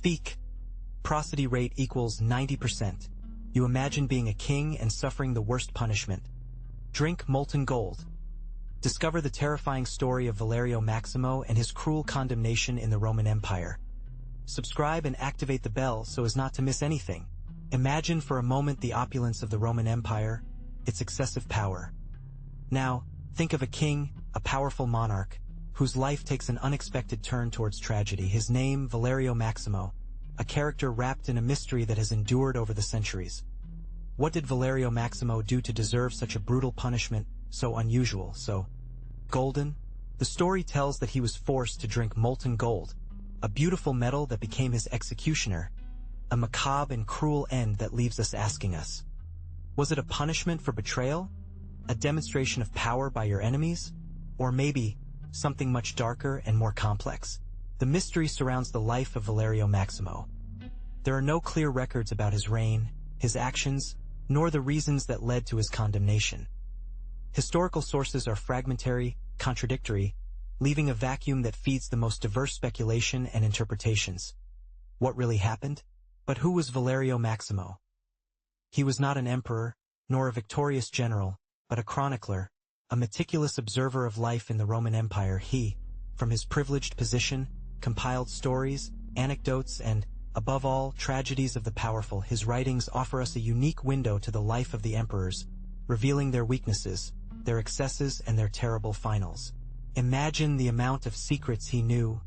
Speak. Prosody rate equals 90%. You imagine being a king and suffering the worst punishment. Drink molten gold. Discover the terrifying story of Valerio Maximo and his cruel condemnation in the Roman Empire. Subscribe and activate the bell so as not to miss anything. Imagine for a moment the opulence of the Roman Empire, its excessive power. Now, think of a king, a powerful monarch, whose life takes an unexpected turn towards tragedy. His name, Valerio Maximo, a character wrapped in a mystery that has endured over the centuries. What did Valerio Maximo do to deserve such a brutal punishment, so unusual, so golden? The story tells that he was forced to drink molten gold, a beautiful metal that became his executioner, a macabre and cruel end that leaves us asking us. Was it a punishment for betrayal? A demonstration of power by your enemies? Or maybe something much darker and more complex? The mystery surrounds the life of Valerio Maximo. There are no clear records about his reign, his actions, nor the reasons that led to his condemnation. Historical sources are fragmentary, contradictory, leaving a vacuum that feeds the most diverse speculation and interpretations. What really happened? But who was Valerio Maximo? He was not an emperor, nor a victorious general, but a chronicler, a meticulous observer of life in the Roman Empire. He, from his privileged position, compiled stories, anecdotes, and, above all, tragedies of the powerful. His writings offer us a unique window to the life of the emperors, revealing their weaknesses, their excesses, and their terrible finals. Imagine the amount of secrets he knew,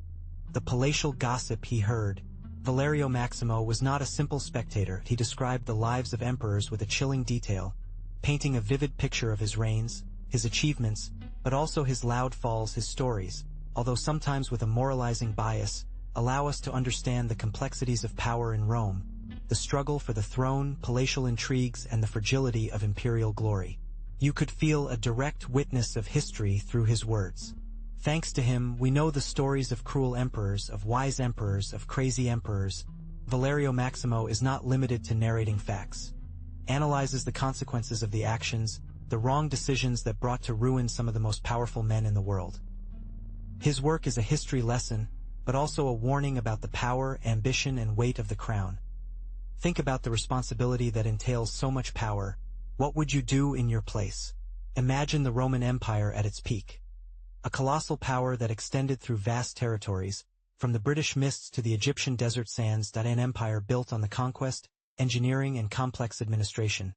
the palatial gossip he heard. Valerio Maximo was not a simple spectator. He described the lives of emperors with a chilling detail, painting a vivid picture of his reigns, his achievements, but also his loud falls. His stories, although sometimes with a moralizing bias, allow us to understand the complexities of power in Rome, the struggle for the throne, palatial intrigues, and the fragility of imperial glory. You could feel a direct witness of history through his words. Thanks to him, we know the stories of cruel emperors, of wise emperors, of crazy emperors. Valerio Maximo is not limited to narrating facts. Analyzes the consequences of the actions, the wrong decisions that brought to ruin some of the most powerful men in the world. His work is a history lesson, but also a warning about the power, ambition, and weight of the crown. Think about the responsibility that entails so much power. What would you do in your place? Imagine the Roman Empire at its peak. A colossal power that extended through vast territories, from the British mists to the Egyptian desert sands. An empire built on the conquest, engineering, and complex administration.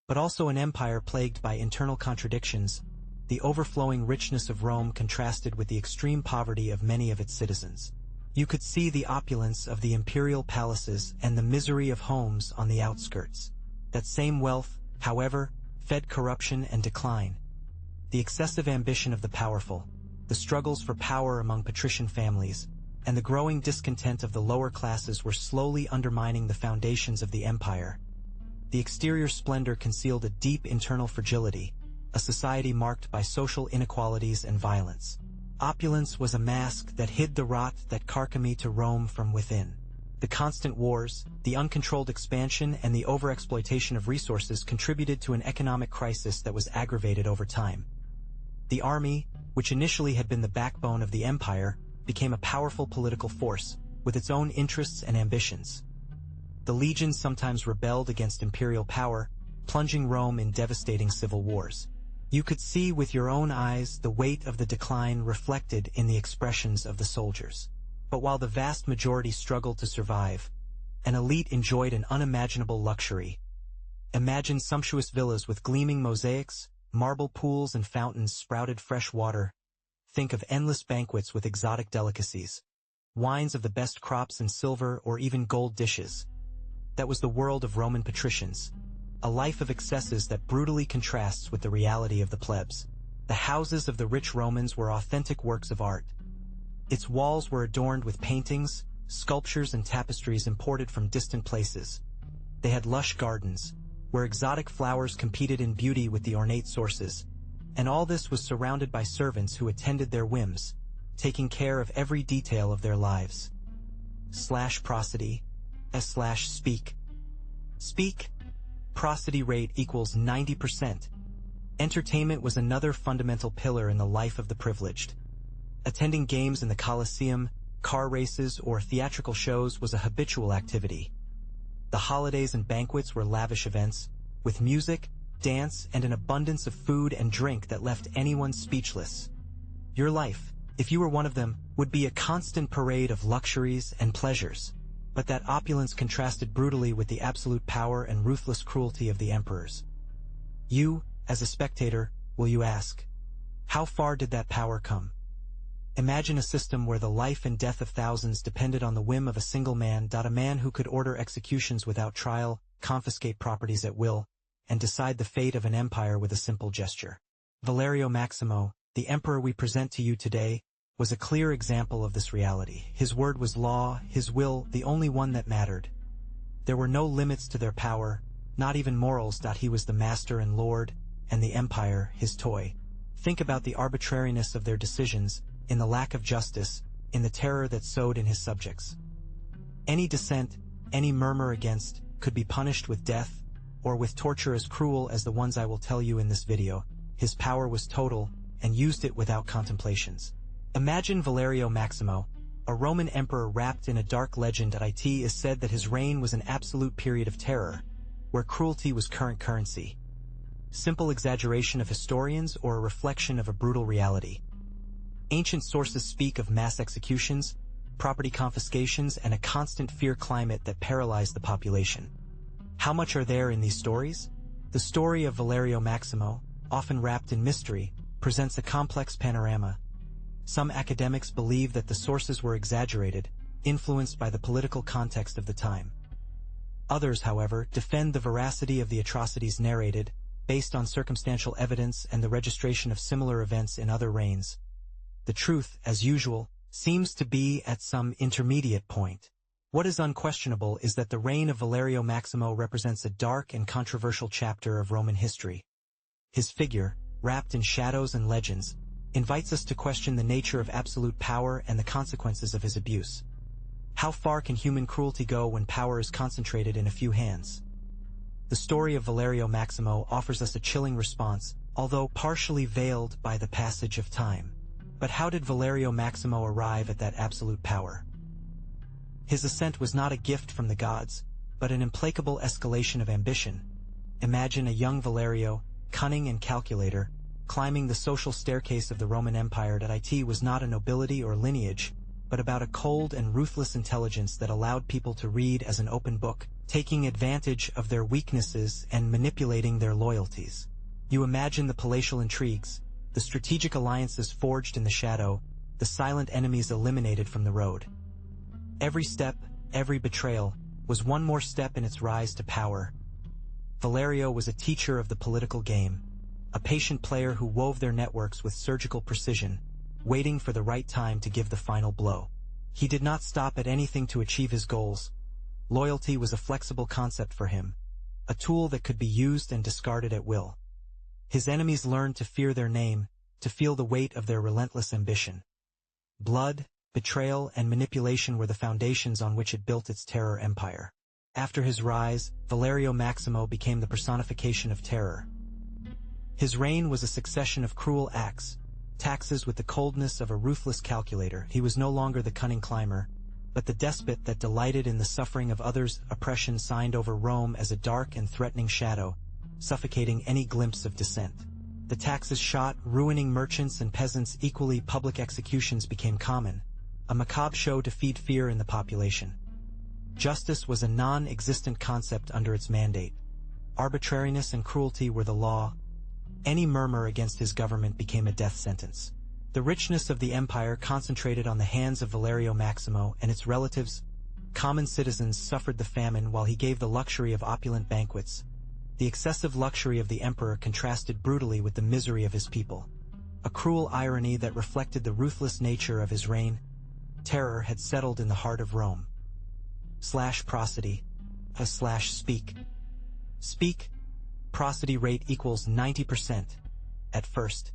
But also an empire plagued by internal contradictions, the overflowing richness of Rome contrasted with the extreme poverty of many of its citizens. You could see the opulence of the imperial palaces and the misery of homes on the outskirts. That same wealth, however, fed corruption and decline. The excessive ambition of the powerful, the struggles for power among patrician families, and the growing discontent of the lower classes were slowly undermining the foundations of the empire. The exterior splendor concealed a deep internal fragility, a society marked by social inequalities and violence. Opulence was a mask that hid the rot that carcomed to Rome from within. The constant wars, the uncontrolled expansion, and the overexploitation of resources contributed to an economic crisis that was aggravated over time. The army, which initially had been the backbone of the empire, became a powerful political force, with its own interests and ambitions. The legions sometimes rebelled against imperial power, plunging Rome in devastating civil wars. You could see with your own eyes the weight of the decline reflected in the expressions of the soldiers. But while the vast majority struggled to survive, an elite enjoyed an unimaginable luxury. Imagine sumptuous villas with gleaming mosaics, marble pools and fountains sprouted fresh water. Think of endless banquets with exotic delicacies, wines of the best crops in silver or even gold dishes. That was the world of Roman patricians, a life of excesses that brutally contrasts with the reality of the plebs. The houses of the rich Romans were authentic works of art. Its walls were adorned with paintings, sculptures, and tapestries imported from distant places. They had lush gardens, where exotic flowers competed in beauty with the ornate sources, and all this was surrounded by servants who attended their whims, taking care of every detail of their lives. Prosody. Speak. Speak. Prosody rate equals 90%. Entertainment was another fundamental pillar in the life of the privileged. Attending games in the Colosseum, car races, or theatrical shows was a habitual activity. The holidays and banquets were lavish events, with music, dance, and an abundance of food and drink that left anyone speechless. Your life, if you were one of them, would be a constant parade of luxuries and pleasures. But that opulence contrasted brutally with the absolute power and ruthless cruelty of the emperors. You, as a spectator, will you ask, how far did that power come? Imagine a system where the life and death of thousands depended on the whim of a single man, a man who could order executions without trial, confiscate properties at will, and decide the fate of an empire with a simple gesture. Valerio Maximo, the emperor we present to you today, was a clear example of this reality. His word was law, his will the only one that mattered. There were no limits to their power, not even morals. He was the master and lord, and the empire his toy. Think about the arbitrariness of their decisions, in the lack of justice, in the terror that sowed in his subjects. Any dissent, any murmur against, could be punished with death, or with torture as cruel as the ones I will tell you in this video. His power was total, and used it without contemplations. Imagine Valerio Maximo, a Roman emperor wrapped in a dark legend. It is said that his reign was an absolute period of terror, where cruelty was current currency. Simple exaggeration of historians or a reflection of a brutal reality? Ancient sources speak of mass executions, property confiscations, and a constant fear climate that paralyzed the population. How much are there in these stories? The story of Valerio Maximo, often wrapped in mystery, presents a complex panorama. Some academics believe that the sources were exaggerated, influenced by the political context of the time. Others, however, defend the veracity of the atrocities narrated, based on circumstantial evidence and the registration of similar events in other reigns. The truth, as usual, seems to be at some intermediate point. What is unquestionable is that the reign of Valerio Maximo represents a dark and controversial chapter of Roman history. His figure, wrapped in shadows and legends, invites us to question the nature of absolute power and the consequences of his abuse. How far can human cruelty go when power is concentrated in a few hands? The story of Valerio Maximo offers us a chilling response, although partially veiled by the passage of time. But how did Valerio Maximo arrive at that absolute power? His ascent was not a gift from the gods, but an implacable escalation of ambition. Imagine a young Valerio, cunning and calculator, climbing the social staircase of the Roman Empire. It was not a nobility or lineage, but about a cold and ruthless intelligence that allowed people to read as an open book, taking advantage of their weaknesses and manipulating their loyalties. You imagine the palatial intrigues, the strategic alliances forged in the shadow, the silent enemies eliminated from the road. Every step, every betrayal, was one more step in its rise to power. Valerio was a teacher of the political game, a patient player who wove their networks with surgical precision, waiting for the right time to give the final blow. He did not stop at anything to achieve his goals. Loyalty was a flexible concept for him, a tool that could be used and discarded at will. His enemies learned to fear their name, to feel the weight of their relentless ambition. Blood, betrayal, and manipulation were the foundations on which it built its terror empire. After his rise, Valerio Maximo became the personification of terror. His reign was a succession of cruel acts, taxes with the coldness of a ruthless calculator. He was no longer the cunning climber, but the despot that delighted in the suffering of others. Oppression signed over Rome as a dark and threatening shadow, suffocating any glimpse of dissent. The taxes shot, ruining merchants and peasants equally. Public executions became common, a macabre show to feed fear in the population. Justice was a non-existent concept under its mandate. Arbitrariness and cruelty were the law. Any murmur against his government became a death sentence. The richness of the empire concentrated on the hands of Valerio Maximo and its relatives. Common citizens suffered the famine while he gave the luxury of opulent banquets. The excessive luxury of the emperor contrasted brutally with the misery of his people. A cruel irony that reflected the ruthless nature of his reign. Terror had settled in the heart of Rome. Prosody. Speak. Speak. Prosody rate equals 90%. At first,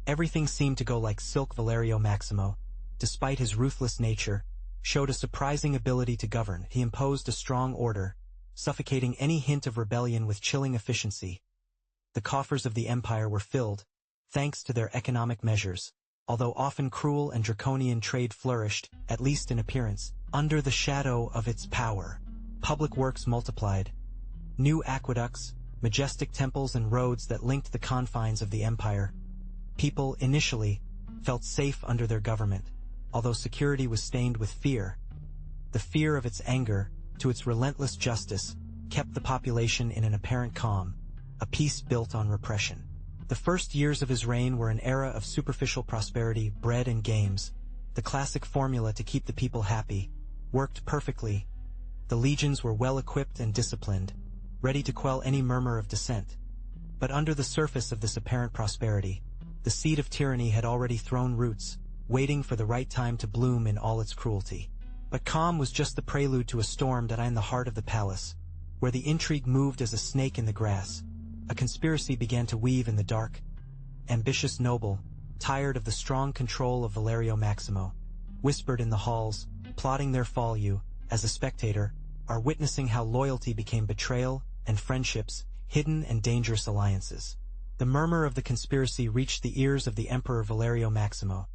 everything seemed to go like silk. Valerio Maximo, despite his ruthless nature, showed a surprising ability to govern. He imposed a strong order, suffocating any hint of rebellion with chilling efficiency. The coffers of the empire were filled, thanks to their economic measures. although often cruel and draconian trade flourished, at least in appearance, under the shadow of its power. Public works multiplied. New aqueducts, majestic temples and roads that linked the confines of the empire. People, initially, felt safe under their government, although security was stained with fear. The fear of its anger, to its relentless justice, kept the population in an apparent calm, a peace built on repression. The first years of his reign were an era of superficial prosperity, bread and games. The classic formula to keep the people happy worked perfectly. The legions were well-equipped and disciplined, ready to quell any murmur of dissent. But under the surface of this apparent prosperity, the seed of tyranny had already thrown roots, waiting for the right time to bloom in all its cruelty. But calm was just the prelude to a storm that in the heart of the palace, where the intrigue moved as a snake in the grass. A conspiracy began to weave in the dark. Ambitious noble, tired of the strong control of Valerio Maximo, whispered in the halls, plotting their fall. You, as a spectator, are witnessing how loyalty became betrayal and friendships, hidden and dangerous alliances. The murmur of the conspiracy reached the ears of the Emperor Valerio Maximo.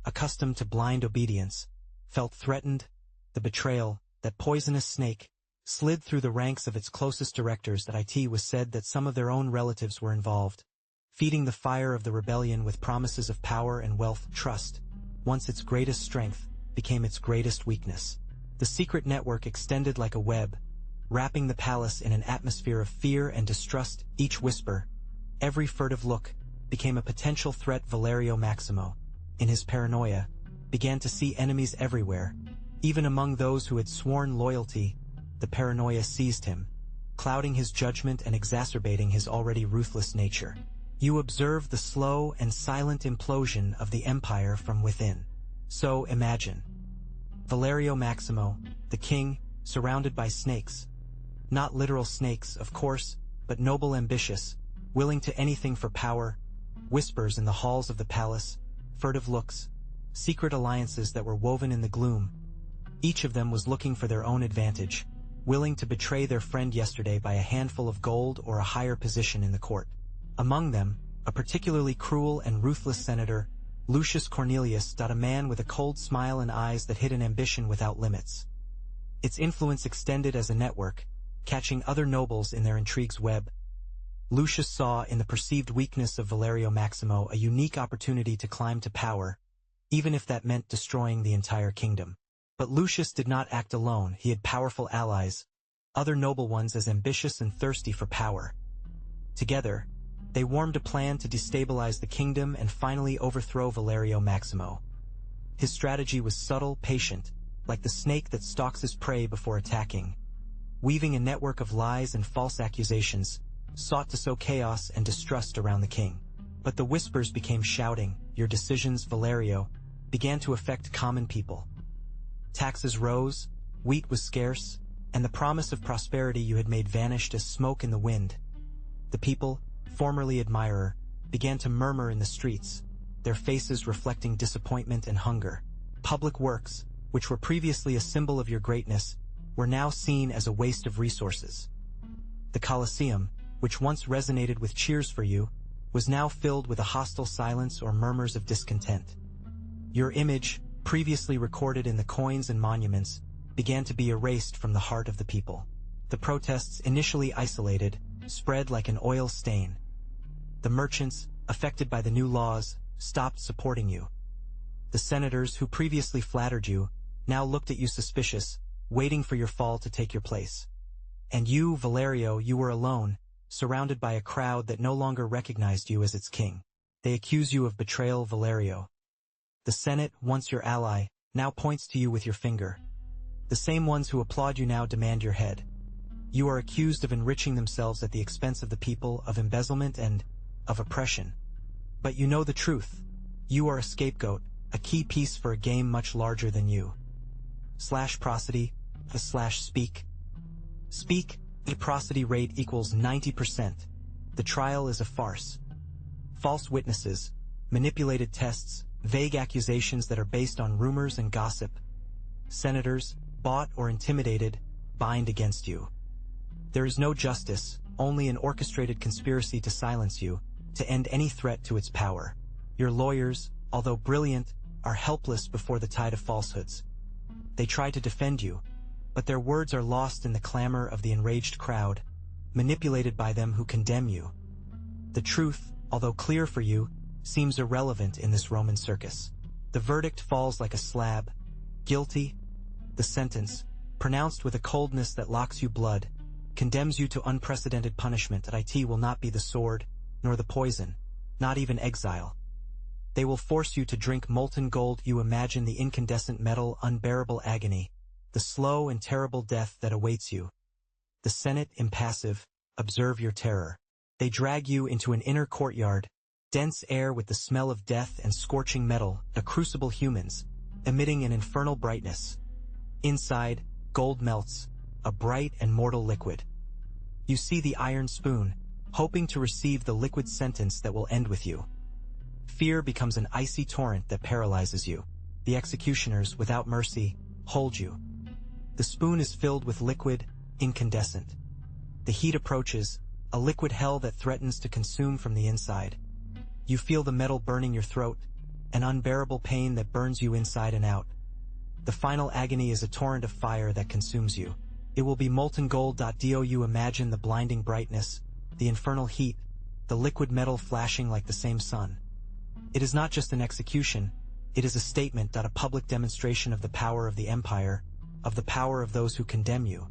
Accustomed to blind obedience, felt threatened. The betrayal, that poisonous snake, slid through the ranks of its closest directors. That it was said that some of their own relatives were involved, feeding the fire of the rebellion with promises of power and wealth. Trust, once its greatest strength, became its greatest weakness. The secret network extended like a web, wrapping the palace in an atmosphere of fear and distrust. Each whisper, every furtive look, became a potential threat. Valerio Maximo, in his paranoia, began to see enemies everywhere. Even among those who had sworn loyalty, the paranoia seized him, clouding his judgment and exacerbating his already ruthless nature. You observe the slow and silent implosion of the empire from within. So imagine Valerio Maximo, the king, surrounded by snakes. Not literal snakes, of course, but noble, ambitious, willing to anything for power. Whispers in the halls of the palace, furtive looks, secret alliances that were woven in the gloom. Each of them was looking for their own advantage, willing to betray their friend yesterday by a handful of gold or a higher position in the court. Among them, a particularly cruel and ruthless senator, Lucius Cornelius, a man with a cold smile and eyes that hid an ambition without limits. Its influence extended as a network, catching other nobles in their intrigue's web. Lucius saw in the perceived weakness of Valerio Maximo a unique opportunity to climb to power, even if that meant destroying the entire kingdom. But Lucius did not act alone. He had powerful allies, other noble ones as ambitious and thirsty for power. Together, they formed a plan to destabilize the kingdom and finally overthrow Valerio Maximo. His strategy was subtle, patient, like the snake that stalks his prey before attacking. Weaving a network of lies and false accusations, sought to sow chaos and distrust around the king. But the whispers became shouting. Your decisions, Valerio, began to affect common people. Taxes rose, wheat was scarce, and the promise of prosperity you had made vanished as smoke in the wind. The people, formerly admirer, began to murmur in the streets, their faces reflecting disappointment and hunger. Public works, which were previously a symbol of your greatness, were now seen as a waste of resources. The Colosseum, which once resonated with cheers for you, was now filled with a hostile silence or murmurs of discontent. Your image, previously recorded in the coins and monuments, began to be erased from the heart of the people. The protests, initially isolated, spread like an oil stain. The merchants, affected by the new laws, stopped supporting you. The senators who previously flattered you, now looked at you suspicious, waiting for your fall to take your place. And you, Valerio, you were alone, surrounded by a crowd that no longer recognized you as its king. They accuse you of betrayal, Valerio. The Senate, once your ally, now points to you with your finger. The same ones who applaud you now demand your head. You are accused of enriching themselves at the expense of the people, of embezzlement and of oppression. But you know the truth. You are a scapegoat, a key piece for a game much larger than you. Prosody, speak. Speak, the prosody rate equals 90%. The trial is a farce. False witnesses, manipulated tests, vague accusations that are based on rumors and gossip. Senators, bought or intimidated, bind against you. There is no justice, only an orchestrated conspiracy to silence you, to end any threat to its power. Your lawyers, although brilliant, are helpless before the tide of falsehoods. They try to defend you, but their words are lost in the clamor of the enraged crowd, manipulated by them who condemn you. The truth, although clear for you, seems irrelevant in this Roman circus. The verdict falls like a slab. Guilty. The sentence, pronounced with a coldness that locks you blood, condemns you to unprecedented punishment. It will not be the sword, nor the poison, not even exile. They will force you to drink molten gold. You imagine the incandescent metal, unbearable agony, the slow and terrible death that awaits you. The Senate, impassive, observe your terror. They drag you into an inner courtyard, dense air with the smell of death and scorching metal, a crucible humans, emitting an infernal brightness. Inside, gold melts, a bright and mortal liquid. You see the iron spoon, hoping to receive the liquid sentence that will end with you. Fear becomes an icy torrent that paralyzes you. The executioners, without mercy, hold you. The spoon is filled with liquid, incandescent. The heat approaches, a liquid hell that threatens to consume from the inside. You feel the metal burning your throat, an unbearable pain that burns you inside and out. The final agony is a torrent of fire that consumes you. It will be molten gold. You imagine the blinding brightness, the infernal heat, the liquid metal flashing like the same sun. It is not just an execution, it is a statement, a public demonstration of the power of the empire, of the power of those who condemn you.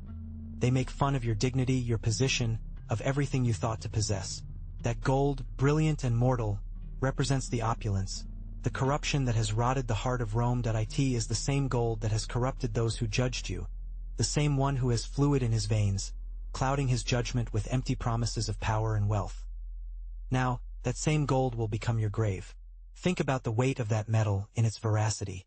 They make fun of your dignity, your position, of everything you thought to possess. That gold, brilliant and mortal, represents the opulence, the corruption that has rotted the heart of Rome. It is the same gold that has corrupted those who judged you, the same one who has fluid in his veins, clouding his judgment with empty promises of power and wealth. Now, that same gold will become your grave. Think about the weight of that metal in its veracity.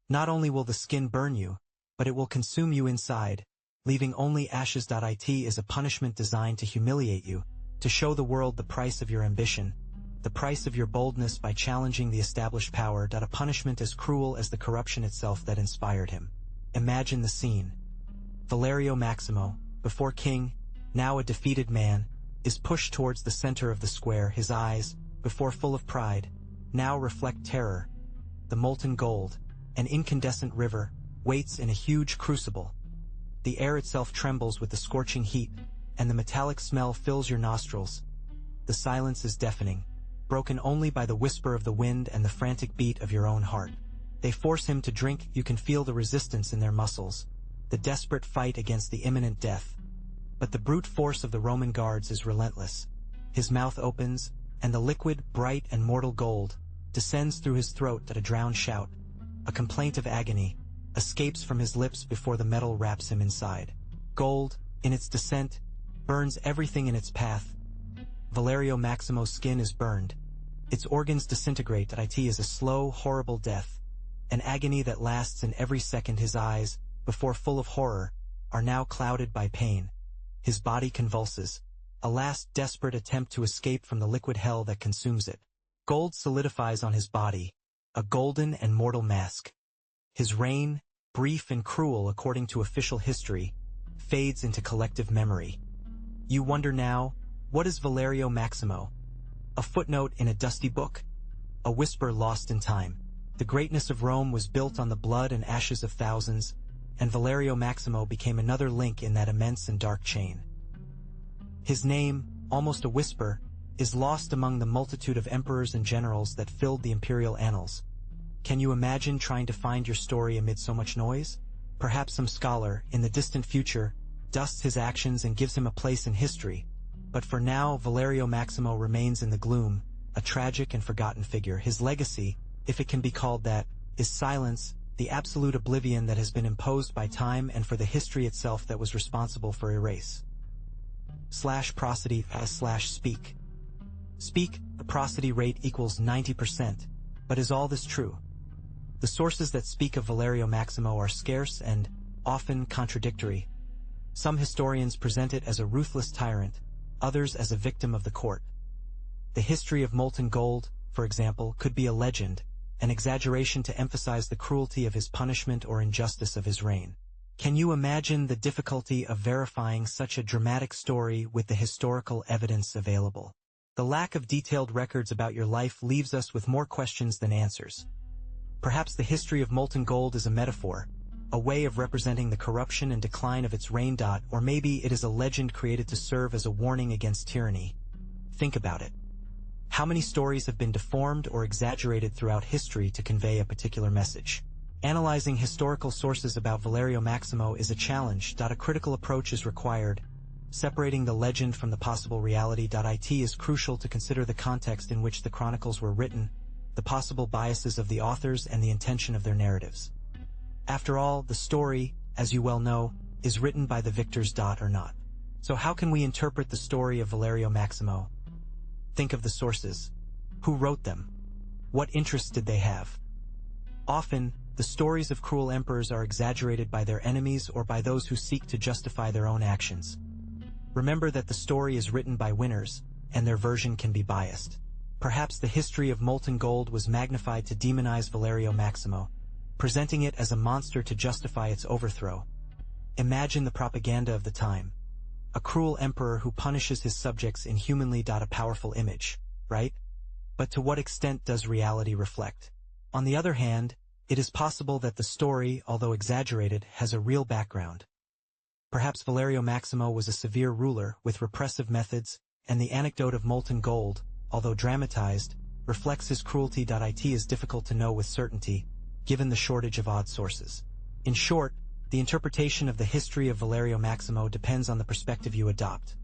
Not only will the skin burn you, but it will consume you inside, leaving only ashes. It is a punishment designed to humiliate you, to show the world the price of your ambition, the price of your boldness by challenging the established power. A punishment as cruel as the corruption itself that inspired him. Imagine the scene. Valerio Maximo, before king, now a defeated man, is pushed towards the center of the square. His eyes, before full of pride, now reflect terror. The molten gold, an incandescent river, waits in a huge crucible. The air itself trembles with the scorching heat, and the metallic smell fills your nostrils. The silence is deafening, broken only by the whisper of the wind and the frantic beat of your own heart. They force him to drink. You can feel the resistance in their muscles, the desperate fight against the imminent death. But the brute force of the Roman guards is relentless. His mouth opens, and the liquid, bright and mortal gold descends through his throat. A drowned shout, a complaint of agony, escapes from his lips before the metal wraps him inside. Gold, in its descent, burns everything in its path. Valerio Maximo's skin is burned. Its organs disintegrate. It is a slow, horrible death, an agony that lasts in every second. His eyes, before full of horror, are now clouded by pain. His body convulses, a last desperate attempt to escape from the liquid hell that consumes it. Gold solidifies on his body, a golden and mortal mask. His reign, brief and cruel according to official history, fades into collective memory. You wonder now, what is Valerio Maximo? A footnote in a dusty book? A whisper lost in time. The greatness of Rome was built on the blood and ashes of thousands, and Valerio Maximo became another link in that immense and dark chain. His name, almost a whisper, is lost among the multitude of emperors and generals that filled the imperial annals. Can you imagine trying to find your story amid so much noise? Perhaps some scholar, in the distant future, dusts his actions and gives him a place in history. But for now, Valerio Maximo remains in the gloom, a tragic and forgotten figure. His legacy, if it can be called that, is silence, the absolute oblivion that has been imposed by time and for the history itself that was responsible for erase. Prosody speak. Speak, the prosody rate equals 90%. But is all this true? The sources that speak of Valerio Maximo are scarce and, often, contradictory. Some historians present it as a ruthless tyrant, others as a victim of the court. The history of molten gold, for example, could be a legend, an exaggeration to emphasize the cruelty of his punishment or injustice of his reign. Can you imagine the difficulty of verifying such a dramatic story with the historical evidence available? The lack of detailed records about your life leaves us with more questions than answers. Perhaps the history of molten gold is a metaphor, a way of representing the corruption and decline of its rain. Or maybe it is a legend created to serve as a warning against tyranny. Think about it. How many stories have been deformed or exaggerated throughout history to convey a particular message? Analyzing historical sources about Valerio Maximo is a challenge. A critical approach is required. Separating the legend from the possible reality. It is crucial to consider the context in which the chronicles were written, the possible biases of the authors, and the intention of their narratives. After all, the story, as you well know, is written by the victors. Or not. So how can we interpret the story of Valerio Maximo? Think of the sources. Who wrote them? What interests did they have? Often, the stories of cruel emperors are exaggerated by their enemies or by those who seek to justify their own actions. Remember that the story is written by winners, and their version can be biased. Perhaps the history of molten gold was magnified to demonize Valerio Maximo, presenting it as a monster to justify its overthrow. Imagine the propaganda of the time. A cruel emperor who punishes his subjects inhumanly. A powerful image, right? But to what extent does reality reflect? On the other hand, it is possible that the story, although exaggerated, has a real background. Perhaps Valerio Maximo was a severe ruler with repressive methods, and the anecdote of molten gold, although dramatized, reflects his cruelty. It is difficult to know with certainty, given the shortage of odd sources. In short, the interpretation of the history of Valerio Maximo depends on the perspective you adopt.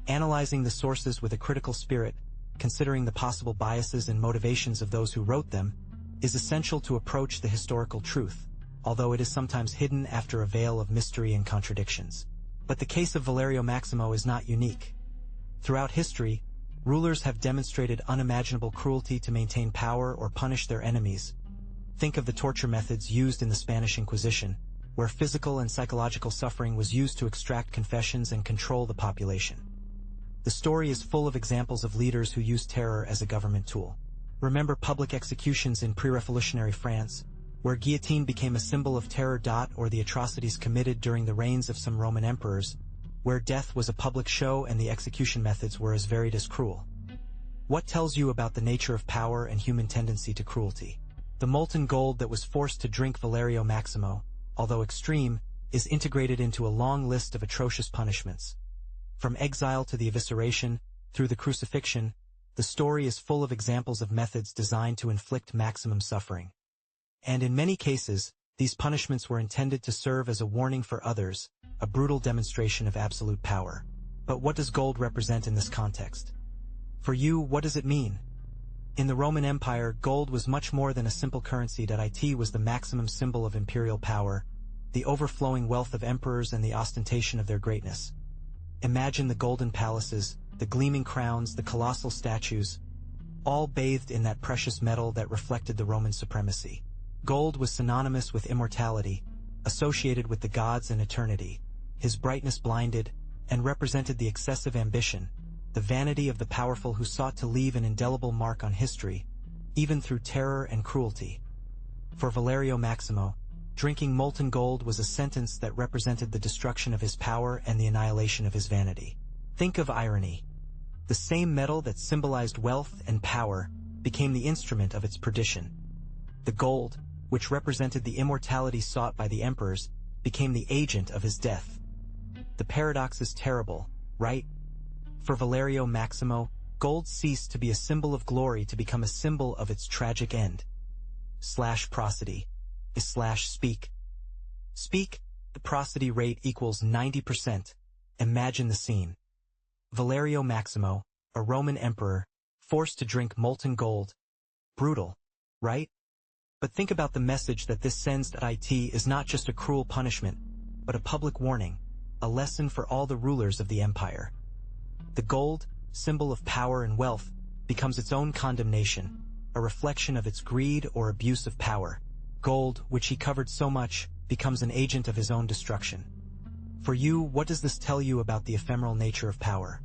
Analyzing the sources with a critical spirit, considering the possible biases and motivations of those who wrote them, is essential to approach the historical truth, although it is sometimes hidden after a veil of mystery and contradictions. But the case of Valerio Maximo is not unique. Throughout history, rulers have demonstrated unimaginable cruelty to maintain power or punish their enemies. Think of the torture methods used in the Spanish Inquisition, where physical and psychological suffering was used to extract confessions and control the population. The story is full of examples of leaders who used terror as a government tool. Remember public executions in pre-revolutionary France, where guillotine became a symbol of terror. Or the atrocities committed during the reigns of some Roman emperors, where death was a public show and the execution methods were as varied as cruel. What tells you about the nature of power and human tendency to cruelty? The molten gold that was forced to drink Valerio Maximo, although extreme, is integrated into a long list of atrocious punishments. From exile to the evisceration, through the crucifixion, the story is full of examples of methods designed to inflict maximum suffering. And in many cases, these punishments were intended to serve as a warning for others, a brutal demonstration of absolute power. But what does gold represent in this context? For you, what does it mean? In the Roman Empire, gold was much more than a simple currency. It was the maximum symbol of imperial power, the overflowing wealth of emperors and the ostentation of their greatness. Imagine the golden palaces, the gleaming crowns, the colossal statues, all bathed in that precious metal that reflected the Roman supremacy. Gold was synonymous with immortality, associated with the gods and eternity. His brightness blinded, and represented the excessive ambition, the vanity of the powerful who sought to leave an indelible mark on history, even through terror and cruelty. For Valerio Maximo, drinking molten gold was a sentence that represented the destruction of his power and the annihilation of his vanity. Think of irony. The same metal that symbolized wealth and power became the instrument of its perdition. The gold, which represented the immortality sought by the emperors, became the agent of his death. The paradox is terrible, right? For Valerio Maximo, gold ceased to be a symbol of glory to become a symbol of its tragic end. Prosody is speak. Speak, the prosody rate equals 90%. Imagine the scene. Valerio Maximo, a Roman emperor, forced to drink molten gold. Brutal, right? But think about the message that this sends. It is not just a cruel punishment, but a public warning, a lesson for all the rulers of the empire. The gold, symbol of power and wealth, becomes its own condemnation, a reflection of its greed or abuse of power. Gold, which he covered so much, becomes an agent of his own destruction. For you, what does this tell you about the ephemeral nature of power?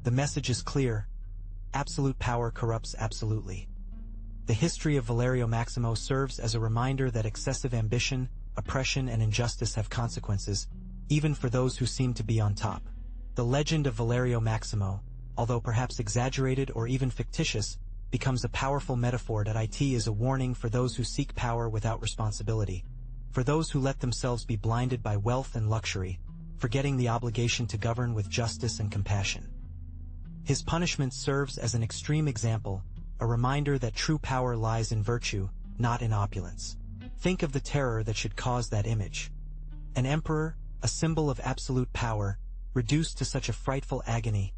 The message is clear. Absolute power corrupts absolutely. The history of Valerio Maximo serves as a reminder that excessive ambition, oppression, and injustice have consequences, even for those who seem to be on top. The legend of Valerio Maximo, although perhaps exaggerated or even fictitious, becomes a powerful metaphor that it is a warning for those who seek power without responsibility, for those who let themselves be blinded by wealth and luxury, forgetting the obligation to govern with justice and compassion. His punishment serves as an extreme example, a reminder that true power lies in virtue, not in opulence. Think of the terror that should cause that image. An emperor, a symbol of absolute power, reduced to such a frightful agony.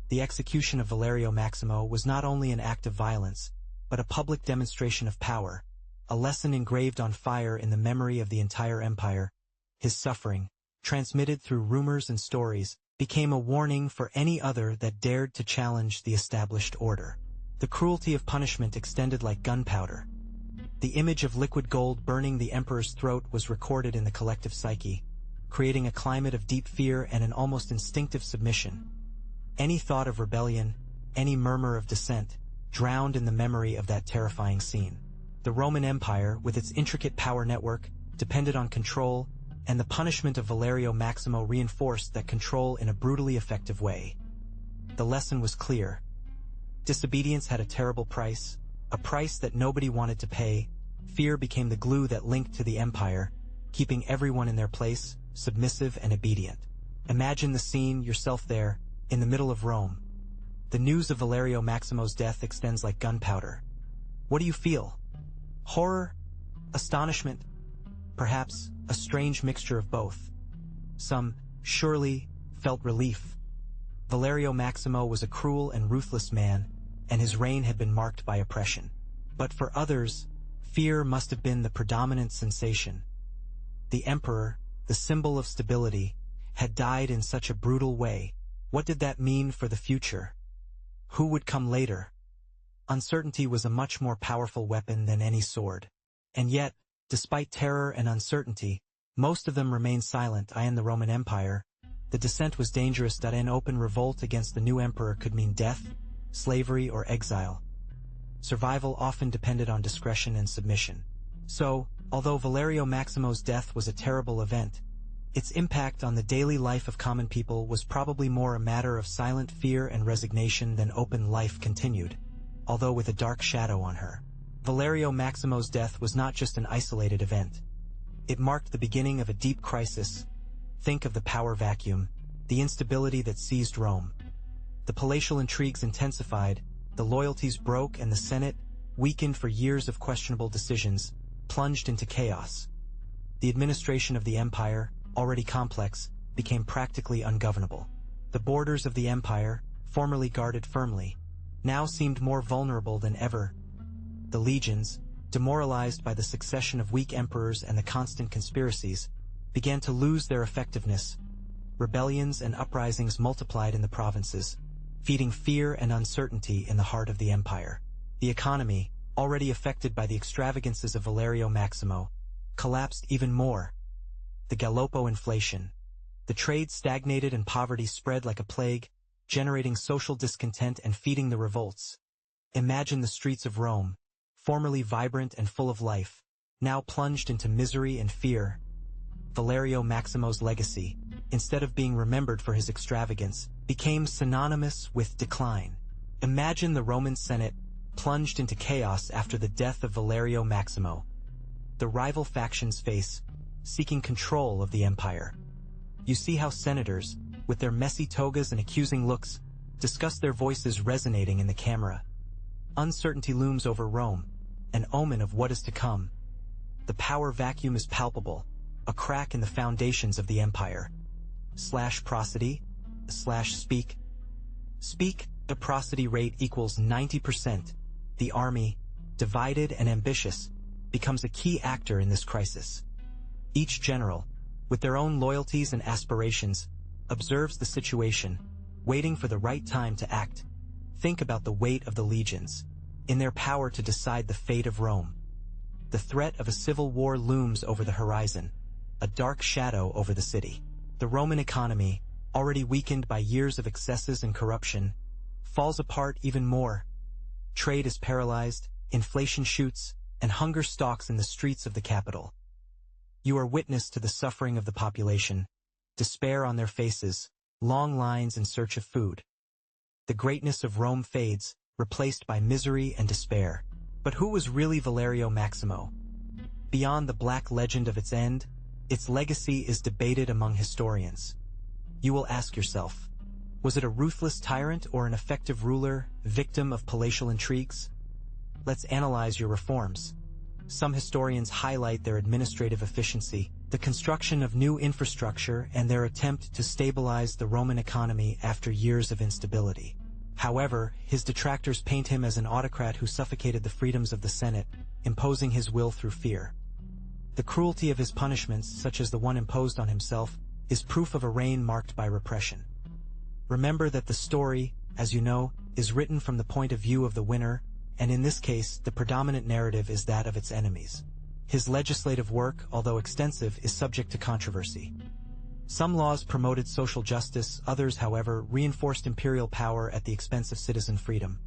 The execution of Valerio Maximo was not only an act of violence, but a public demonstration of power, a lesson engraved on fire in the memory of the entire empire. His suffering, transmitted through rumors and stories, became a warning for any other that dared to challenge the established order. The cruelty of punishment extended like gunpowder. The image of liquid gold burning the emperor's throat was recorded in the collective psyche, creating a climate of deep fear and an almost instinctive submission. Any thought of rebellion, any murmur of dissent, drowned in the memory of that terrifying scene. The Roman Empire, with its intricate power network, depended on control, and the punishment of Valerio Maximo reinforced that control in a brutally effective way. The lesson was clear. Disobedience had a terrible price, a price that nobody wanted to pay. Fear became the glue that linked to the empire, keeping everyone in their place, submissive and obedient. Imagine the scene, yourself there, in the middle of Rome. The news of Valerio Maximo's death extends like gunpowder. What do you feel? Horror? Astonishment? Perhaps a strange mixture of both. Some, surely, felt relief. Valerio Maximo was a cruel and ruthless man, and his reign had been marked by oppression. But for others, fear must have been the predominant sensation. The emperor, the symbol of stability, had died in such a brutal way. What did that mean for the future? Who would come later? Uncertainty was a much more powerful weapon than any sword. And yet, despite terror and uncertainty, most of them remained silent. In the Roman Empire, the descent was dangerous. An open revolt against the new emperor could mean death, slavery, or exile. Survival often depended on discretion and submission. So, although Valerio Maximo's death was a terrible event, its impact on the daily life of common people was probably more a matter of silent fear and resignation than open life continued, although with a dark shadow on her. Valerio Maximo's death was not just an isolated event. It marked the beginning of a deep crisis. Think of the power vacuum, the instability that seized Rome. The palatial intrigues intensified, the loyalties broke, and the Senate, weakened for years of questionable decisions, plunged into chaos. The administration of the empire, already complex, became practically ungovernable. The borders of the empire, formerly guarded firmly, now seemed more vulnerable than ever. The legions, demoralized by the succession of weak emperors and the constant conspiracies, began to lose their effectiveness. Rebellions and uprisings multiplied in the provinces, feeding fear and uncertainty in the heart of the empire. The economy, already affected by the extravagances of Valerio Maximo, collapsed even more. The galoppo inflation. The trade stagnated and poverty spread like a plague, generating social discontent and feeding the revolts. Imagine the streets of Rome, formerly vibrant and full of life, now plunged into misery and fear. Valerio Maximo's legacy, instead of being remembered for his extravagance, became synonymous with decline. Imagine the Roman Senate, plunged into chaos after the death of Valerio Maximo. The rival factions face, seeking control of the empire. You see how senators, with their messy togas and accusing looks, discuss, their voices resonating in the camera. Uncertainty looms over Rome, an omen of what is to come. The power vacuum is palpable, a crack in the foundations of the empire. Prosody, speak. The prosody rate equals 90%. The army, divided and ambitious, becomes a key actor in this crisis. Each general, with their own loyalties and aspirations, observes the situation, waiting for the right time to act. Think about the weight of the legions, in their power to decide the fate of Rome. The threat of a civil war looms over the horizon, a dark shadow over the city. The Roman economy, already weakened by years of excesses and corruption, falls apart even more. Trade is paralyzed, inflation shoots, and hunger stalks in the streets of the capital. You are witness to the suffering of the population, despair on their faces, long lines in search of food. The greatness of Rome fades, replaced by misery and despair. But who was really Valerio Maximo? Beyond the black legend of its end, its legacy is debated among historians. You will ask yourself, was it a ruthless tyrant or an effective ruler, victim of palatial intrigues? Let's analyze your reforms. Some historians highlight their administrative efficiency, the construction of new infrastructure, and their attempt to stabilize the Roman economy after years of instability. However, his detractors paint him as an autocrat who suffocated the freedoms of the Senate, imposing his will through fear. The cruelty of his punishments, such as the one imposed on himself, is proof of a reign marked by repression. Remember that the story, as you know, is written from the point of view of the winner, and in this case, the predominant narrative is that of its enemies. His legislative work, although extensive, is subject to controversy. Some laws promoted social justice, others, however, reinforced imperial power at the expense of citizen freedom.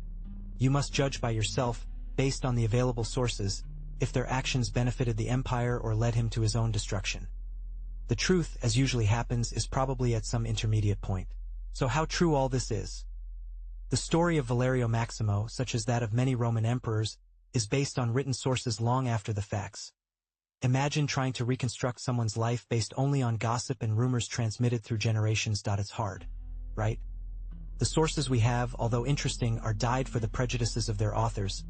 You must judge by yourself, based on the available sources, if their actions benefited the empire or led him to his own destruction. The truth, as usually happens, is probably at some intermediate point. So how true all this is? The story of Valerio Maximo, such as that of many Roman emperors, is based on written sources long after the facts. Imagine trying to reconstruct someone's life based only on gossip and rumors transmitted through generations. It's hard, right? The sources we have, although interesting, are dyed for the prejudices of their authors.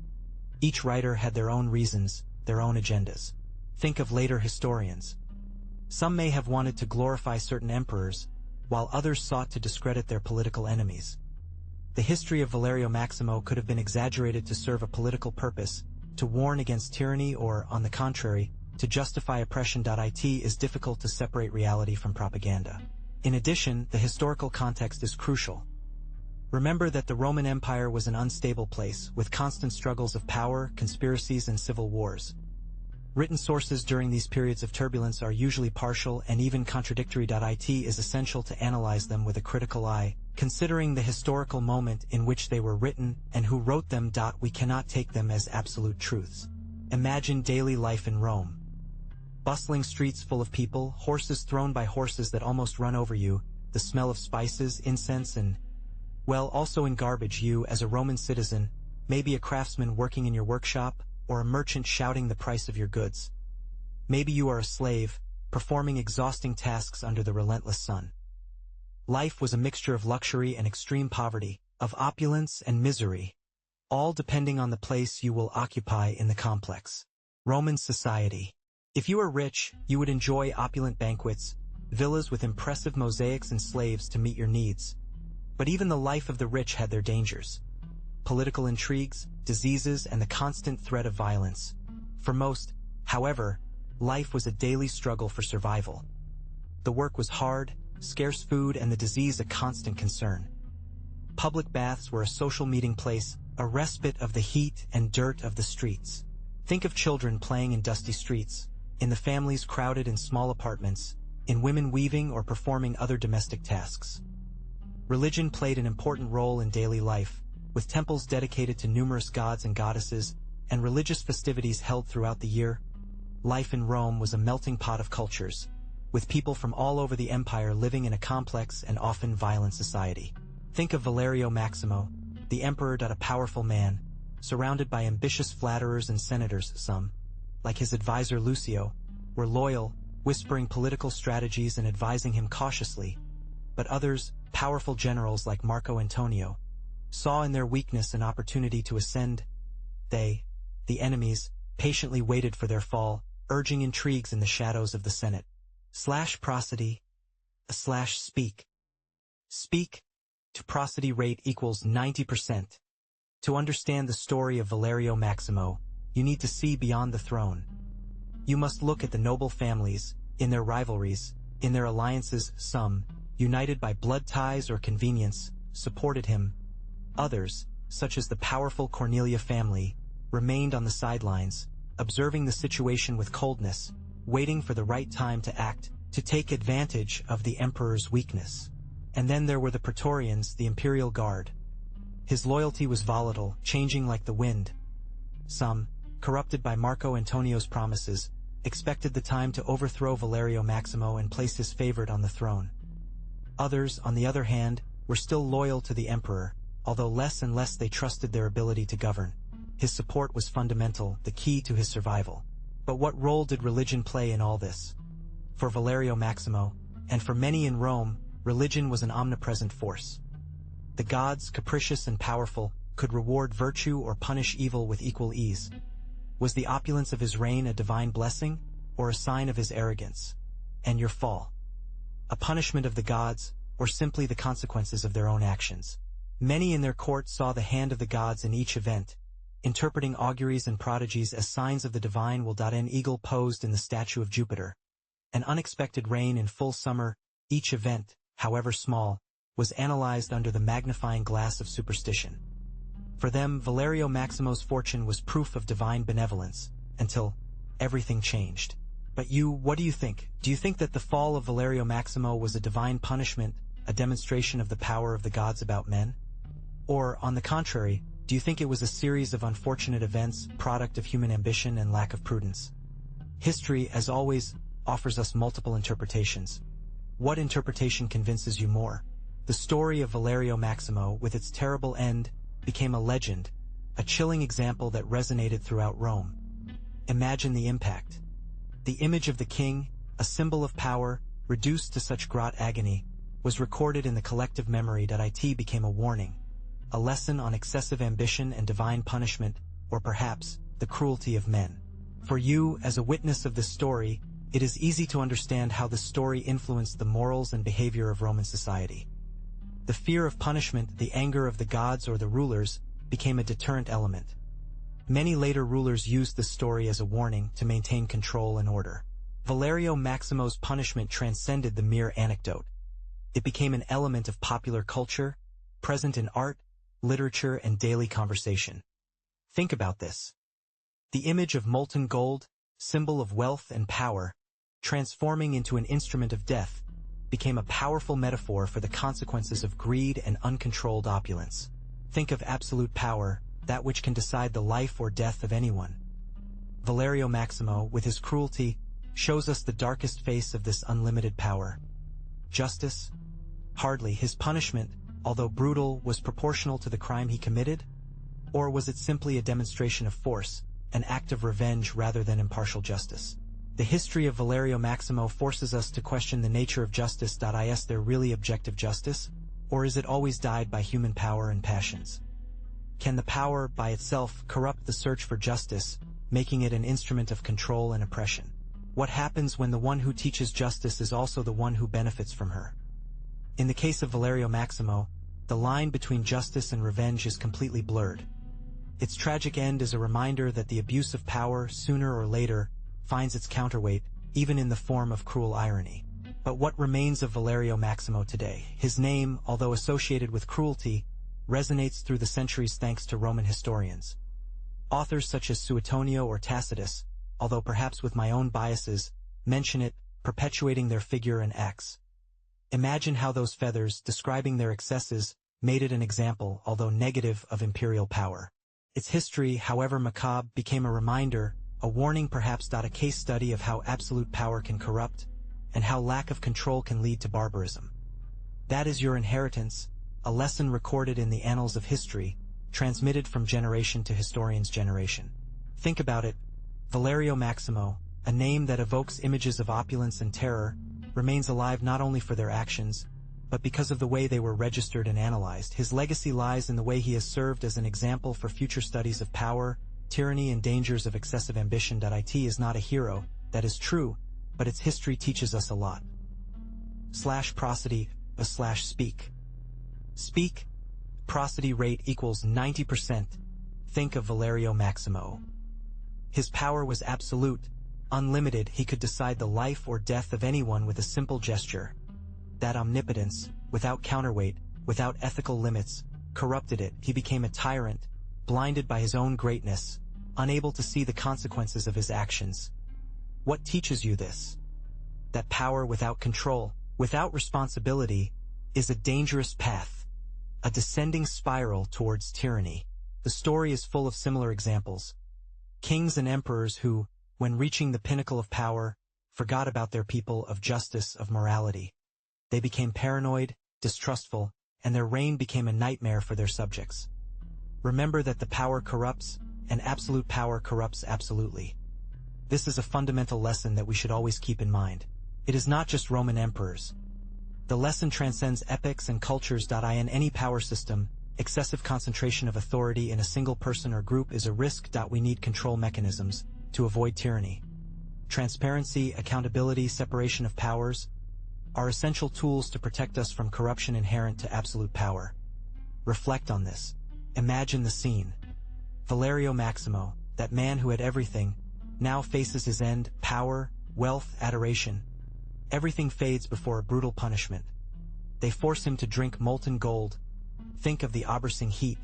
Each writer had their own reasons, their own agendas. Think of later historians. Some may have wanted to glorify certain emperors, while others sought to discredit their political enemies. The history of Valerio Maximo could have been exaggerated to serve a political purpose, to warn against tyranny or, on the contrary, to justify oppression. It is difficult to separate reality from propaganda. In addition, the historical context is crucial. Remember that the Roman Empire was an unstable place, with constant struggles of power, conspiracies, and civil wars. Written sources during these periods of turbulence are usually partial and even contradictory. It is essential to analyze them with a critical eye, considering the historical moment in which they were written and who wrote them. We cannot take them as absolute truths. Imagine daily life in Rome. Bustling streets full of people, horses thrown by horses that almost run over you, the smell of spices, incense, and, well, also in garbage. You, as a Roman citizen, may be a craftsman working in your workshop, or a merchant shouting the price of your goods. Maybe you are a slave, performing exhausting tasks under the relentless sun. Life was a mixture of luxury and extreme poverty, of opulence and misery, all depending on the place you will occupy in the complex. Roman society. If you are rich, you would enjoy opulent banquets, villas with impressive mosaics and slaves to meet your needs. But even the life of the rich had their dangers. Political intrigues, diseases, and the constant threat of violence. For most, however, life was a daily struggle for survival. The work was hard, scarce food and the disease a constant concern. Public baths were a social meeting place, a respite of the heat and dirt of the streets. Think of children playing in dusty streets, in the families crowded in small apartments, in women weaving or performing other domestic tasks. Religion played an important role in daily life, with temples dedicated to numerous gods and goddesses, and religious festivities held throughout the year. Life in Rome was a melting pot of cultures, with people from all over the empire living in a complex and often violent society. Think of Valerio Maximo, the emperor. A powerful man, surrounded by ambitious flatterers and senators. Some, like his advisor Lucio, were loyal, whispering political strategies and advising him cautiously, but others, powerful generals like Marco Antonio, saw in their weakness an opportunity to ascend. They, the enemies, patiently waited for their fall, urging intrigues in the shadows of the Senate. Prosody, speak. Speak to prosody rate equals 90%. To understand the story of Valerio Maximo, you need to see beyond the throne. You must look at the noble families, in their rivalries, in their alliances. Some, united by blood ties or convenience, supported him. Others, such as the powerful Cornelia family, remained on the sidelines, observing the situation with coldness, waiting for the right time to act, to take advantage of the emperor's weakness. And then there were the Praetorians, the imperial guard. His loyalty was volatile, changing like the wind. Some, corrupted by Marco Antonio's promises, expected the time to overthrow Valerio Maximo and place his favorite on the throne. Others, on the other hand, were still loyal to the emperor, although less and less they trusted their ability to govern. His support was fundamental, the key to his survival. But what role did religion play in all this? For Valerio Maximo, and for many in Rome, religion was an omnipresent force. The gods, capricious and powerful, could reward virtue or punish evil with equal ease. Was the opulence of his reign a divine blessing, or a sign of his arrogance? And your fall? A punishment of the gods, or simply the consequences of their own actions? Many in their court saw the hand of the gods in each event, interpreting auguries and prodigies as signs of the divine will. An eagle posed in the statue of Jupiter. An unexpected rain in full summer. Each event, however small, was analyzed under the magnifying glass of superstition. For them, Valerio Maximo's fortune was proof of divine benevolence, until everything changed. But you, what do you think? Do you think that the fall of Valerio Maximo was a divine punishment, a demonstration of the power of the gods about men? Or, on the contrary, do you think it was a series of unfortunate events, product of human ambition and lack of prudence? History, as always, offers us multiple interpretations. What interpretation convinces you more? The story of Valerio Maximo, with its terrible end, became a legend, a chilling example that resonated throughout Rome. Imagine the impact. The image of the king, a symbol of power, reduced to such great agony, was recorded in the collective memory. It became a warning, a lesson on excessive ambition and divine punishment, or perhaps, the cruelty of men. For you, as a witness of this story, it is easy to understand how the story influenced the morals and behavior of Roman society. The fear of punishment, the anger of the gods or the rulers, became a deterrent element. Many later rulers used the story as a warning to maintain control and order. Valerio Maximo's punishment transcended the mere anecdote. It became an element of popular culture, present in art, literature, and daily conversation. Think about this. The image of molten gold, symbol of wealth and power, transforming into an instrument of death, became a powerful metaphor for the consequences of greed and uncontrolled opulence. Think of absolute power, that which can decide the life or death of anyone. Valerio Maximo, with his cruelty, shows us the darkest face of this unlimited power. Justice? Hardly. His punishment, although brutal, was proportional to the crime he committed? Or was it simply a demonstration of force, an act of revenge rather than impartial justice? The history of Valerio Maximo forces us to question the nature of justice. Is there really objective justice? Or is it always guided by human power and passions? Can the power, by itself, corrupt the search for justice, making it an instrument of control and oppression? What happens when the one who teaches justice is also the one who benefits from her? In the case of Valerio Maximo, the line between justice and revenge is completely blurred. Its tragic end is a reminder that the abuse of power, sooner or later, finds its counterweight, even in the form of cruel irony. But what remains of Valerio Maximo today? His name, although associated with cruelty, resonates through the centuries thanks to Roman historians. Authors such as Suetonio or Tacitus, although perhaps with my own biases, mention it, perpetuating their figure and acts. Imagine how those feathers, describing their excesses, made it an example, although negative, of imperial power. Its history, however macabre, became a reminder, a warning perhaps. A case study of how absolute power can corrupt, and how lack of control can lead to barbarism. That is your inheritance, a lesson recorded in the annals of history, transmitted from generation to historian's generation. Think about it. Valerio Maximo, a name that evokes images of opulence and terror, remains alive not only for their actions, but because of the way they were registered and analyzed. His legacy lies in the way he has served as an example for future studies of power, tyranny, and dangers of excessive ambition. It is not a hero, that is true, but its history teaches us a lot. Prosody, speak. Speak, prosody rate equals 90%. Think of Valerio Maximo. His power was absolute, unlimited. He could decide the life or death of anyone with a simple gesture. That omnipotence, without counterweight, without ethical limits, corrupted it. He became a tyrant, blinded by his own greatness, unable to see the consequences of his actions. What teaches you this? That power without control, without responsibility, is a dangerous path, a descending spiral towards tyranny. The story is full of similar examples. Kings and emperors who, when reaching the pinnacle of power, forgot about their people, of justice, of morality. They became paranoid, distrustful, and their reign became a nightmare for their subjects. Remember that the power corrupts, and absolute power corrupts absolutely. This is a fundamental lesson that we should always keep in mind. It is not just Roman emperors. The lesson transcends epochs and cultures. In any power system, excessive concentration of authority in a single person or group is a risk. We need control mechanisms to avoid tyranny. Transparency, accountability, separation of powers are essential tools to protect us from corruption inherent to absolute power. Reflect on this. Imagine the scene. Valerio Maximo, that man who had everything, now faces his end: power, wealth, adoration. Everything fades before a brutal punishment. They force him to drink molten gold. Think of the abrasing heat,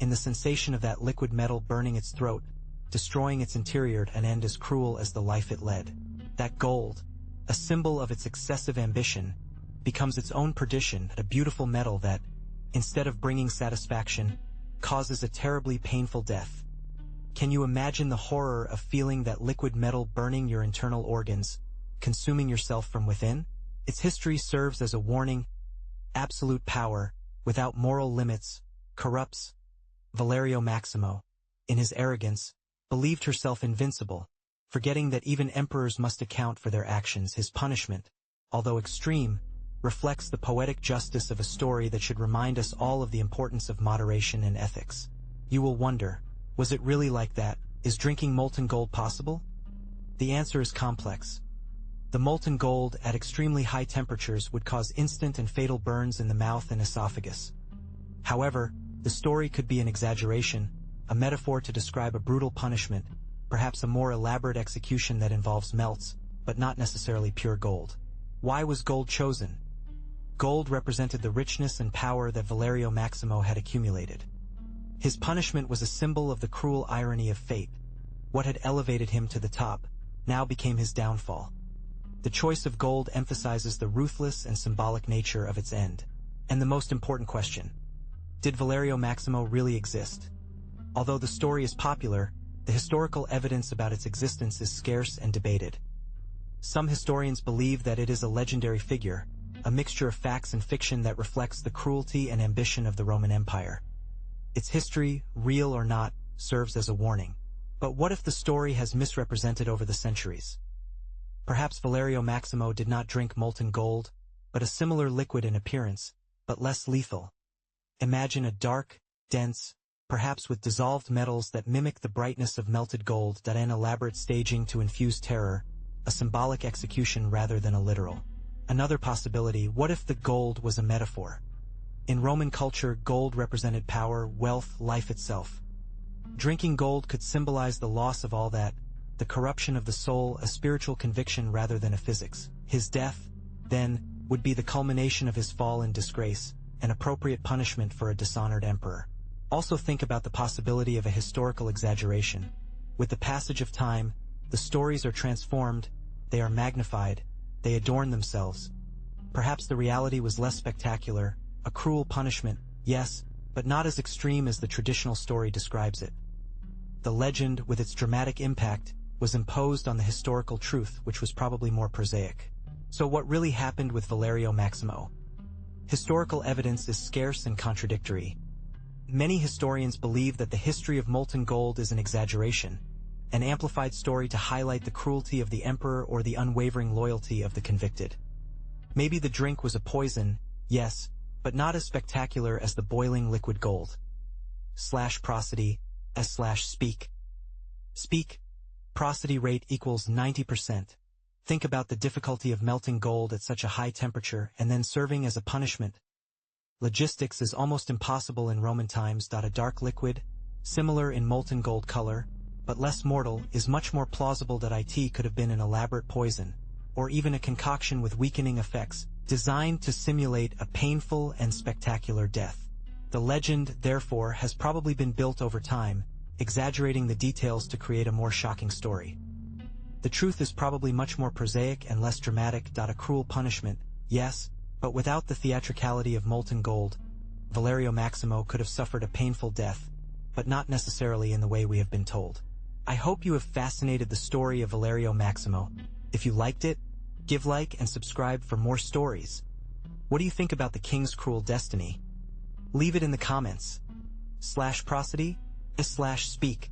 in the sensation of that liquid metal burning its throat, destroying its interior, an end as cruel as the life it led. That gold, a symbol of its excessive ambition, becomes its own perdition, a beautiful metal that, instead of bringing satisfaction, causes a terribly painful death. Can you imagine the horror of feeling that liquid metal burning your internal organs, consuming yourself from within? Its history serves as a warning. Absolute power, without moral limits, corrupts. Valerio Maximo, in his arrogance, believed herself invincible, forgetting that even emperors must account for their actions. His punishment, although extreme, reflects the poetic justice of a story that should remind us all of the importance of moderation and ethics. You will wonder, was it really like that? Is drinking molten gold possible? The answer is complex. The molten gold at extremely high temperatures would cause instant and fatal burns in the mouth and esophagus. However, the story could be an exaggeration, a metaphor to describe a brutal punishment, perhaps a more elaborate execution that involves melts, but not necessarily pure gold. Why was gold chosen? Gold represented the richness and power that Valerio Maximo had accumulated. His punishment was a symbol of the cruel irony of fate. What had elevated him to the top now became his downfall. The choice of gold emphasizes the ruthless and symbolic nature of its end. And the most important question: did Valerio Maximo really exist? Although the story is popular, the historical evidence about its existence is scarce and debated. Some historians believe that it is a legendary figure, a mixture of facts and fiction that reflects the cruelty and ambition of the Roman Empire. Its history, real or not, serves as a warning. But what if the story has misrepresented over the centuries? Perhaps Valerio Maximo did not drink molten gold, but a similar liquid in appearance, but less lethal. Imagine a dark, dense, perhaps with dissolved metals that mimic the brightness of melted gold, an elaborate staging to infuse terror, a symbolic execution rather than a literal. Another possibility: what if the gold was a metaphor? In Roman culture, gold represented power, wealth, life itself. Drinking gold could symbolize the loss of all that, the corruption of the soul, a spiritual conviction rather than a physics. His death, then, would be the culmination of his fall and disgrace, an appropriate punishment for a dishonored emperor. Also think about the possibility of a historical exaggeration. With the passage of time, the stories are transformed, they are magnified, they adorn themselves. Perhaps the reality was less spectacular, a cruel punishment, yes, but not as extreme as the traditional story describes it. The legend, with its dramatic impact, was imposed on the historical truth, which was probably more prosaic. So what really happened with Valerio Maximo? Historical evidence is scarce and contradictory. Many historians believe that the history of molten gold is an exaggeration, an amplified story to highlight the cruelty of the emperor or the unwavering loyalty of the convicted. Maybe the drink was a poison, yes, but not as spectacular as the boiling liquid gold. /prosody, /speak. Speak. Prosody rate equals 90%. Think about the difficulty of melting gold at such a high temperature and then serving as a punishment. Logistics is almost impossible in Roman times. A dark liquid, similar in molten gold color, but less mortal, is much more plausible. It could have been an elaborate poison, or even a concoction with weakening effects, designed to simulate a painful and spectacular death. The legend, therefore, has probably been built over time, exaggerating the details to create a more shocking story. The truth is probably much more prosaic and less dramatic. A cruel punishment, yes, but without the theatricality of molten gold. Valerio Maximo could have suffered a painful death, but not necessarily in the way we have been told. I hope you have fascinated the story of Valerio Maximo. If you liked it, give like and subscribe for more stories. What do you think about the king's cruel destiny? Leave it in the comments. /prosody/speak.